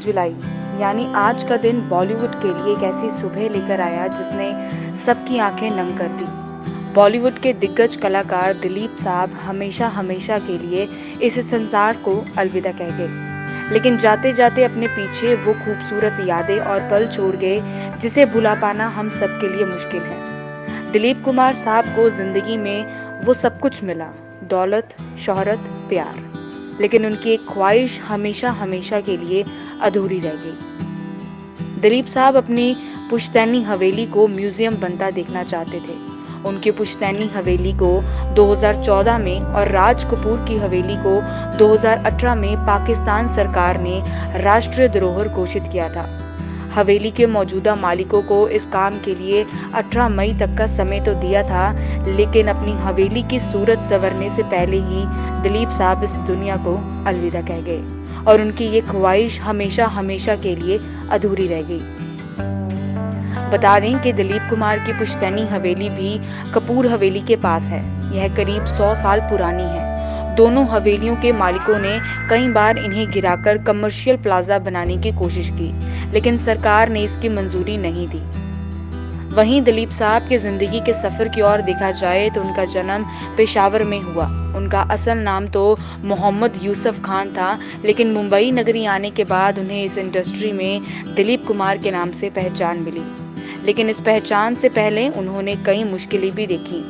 जुलाई यानी आज का दिन बॉलीवुड के लिए एक ऐसी सुबह लेकर आया जिसने सबकी आंखें नम कर दी। बॉलीवुड के दिग्गज कलाकार दिलीप साहब हमेशा हमेशा के लिए इस संसार को अलविदा कह गए, लेकिन जाते जाते अपने पीछे वो खूबसूरत यादें और पल छोड़ गए जिसे भुला पाना हम सबके लिए मुश्किल है। दिलीप कुमार साहब को जिंदगी में वो सब कुछ मिला, दौलत, शोहरत, प्यार, लेकिन उनकी एक ख्वाहिश हमेशा हमेशा के लिए अधूरी रह गई। दिलीप साहब अपनी पुश्तैनी हवेली को म्यूजियम बनता देखना चाहते थे। उनकी पुश्तैनी हवेली को 2014 में और राज कपूर की हवेली को 2018 में पाकिस्तान सरकार ने राष्ट्रीय धरोहर घोषित किया था। हवेली के मौजूदा मालिकों को इस काम के लिए 18 मई तक का समय तो दिया था, लेकिन अपनी हवेली की सूरत संवरने से पहले ही दिलीप साहब इस दुनिया को अलविदा कह गए और उनकी ये ख्वाहिश हमेशा हमेशा के लिए अधूरी रह गई। बता दें कि दिलीप कुमार की पुश्तैनी हवेली भी कपूर हवेली के पास है। यह करीब 100 साल पुरानी है। दोनों हवेलियों के मालिकों ने कई बार इन्हें गिराकर कमर्शियल प्लाजा बनाने की कोशिश की, लेकिन सरकार ने इसकी मंजूरी नहीं दी। वहीं दिलीप साहब के जिंदगी के सफर की ओर देखा जाए तो उनका जन्म पेशावर में हुआ। उनका असल नाम तो मोहम्मद यूसुफ खान था, लेकिन मुंबई नगरी आने के बाद उन्हें इस इंडस्ट्री में दिलीप कुमार के नाम से पहचान मिली। लेकिन इस पहचान से पहले उन्होंने कई मुश्किलें भी देखी।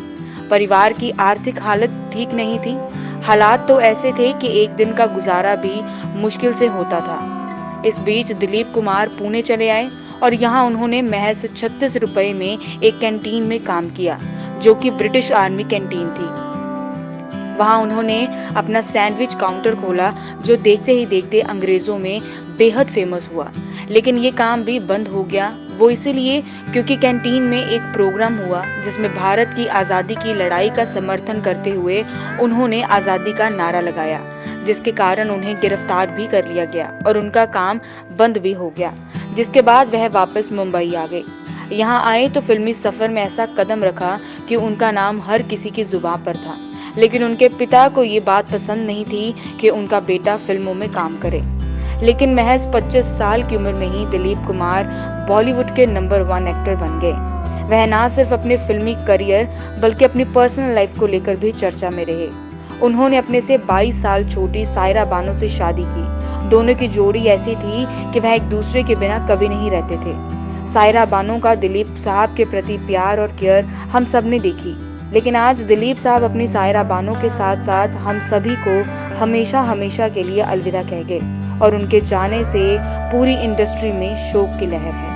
परिवार की आर्थिक हालत ठीक नहीं थी। हालात तो ऐसे थे कि एक दिन का गुजारा भी मुश्किल से होता था। इस बीच दिलीप कुमार पुणे चले आए और यहाँ उन्होंने महज 36 रुपए में एक कैंटीन में काम किया, जो कि ब्रिटिश आर्मी कैंटीन थी। वहाँ उन्होंने अपना सैंडविच काउंटर खोला, जो देखते ही देखते अंग्रेजों में बेहद फेमस हुआ। लेकिन ये काम भी बंद हो गया। वो इसीलिए क्योंकि कैंटीन में एक प्रोग्राम हुआ जिसमें भारत की आज़ादी की लड़ाई का समर्थन करते हुए उन्होंने आज़ादी का नारा लगाया, जिसके कारण उन्हें गिरफ्तार भी कर लिया गया और उनका काम बंद भी हो गया। जिसके बाद वह वापस मुंबई आ गए। यहाँ आए तो फिल्मी सफर में ऐसा कदम रखा कि उनका नाम हर किसी की जुबान पर था, लेकिन उनके पिता को ये बात पसंद नहीं थी कि उनका बेटा फिल्मों में काम करे। लेकिन महज 25 साल की उम्र में ही दिलीप कुमार बॉलीवुड के नंबर 1 एक्टर बन गए। वह ना सिर्फ अपने फिल्मी करियर बल्कि अपनी पर्सनल लाइफ को लेकर भी चर्चा में रहे। उन्होंने अपने से 22 साल छोटी सायरा बानो से शादी की। दोनों की जोड़ी ऐसी थी कि वह एक दूसरे के बिना कभी नहीं रहते थे। सायरा बानो का दिलीप साहब के प्रति प्यार और केयर हम सब ने देखी, लेकिन आज दिलीप साहब अपनी सायरा बानो के साथ साथ हम सभी को हमेशा हमेशा के लिए अलविदा कह गए और उनके जाने से पूरी इंडस्ट्री में शोक की लहर है।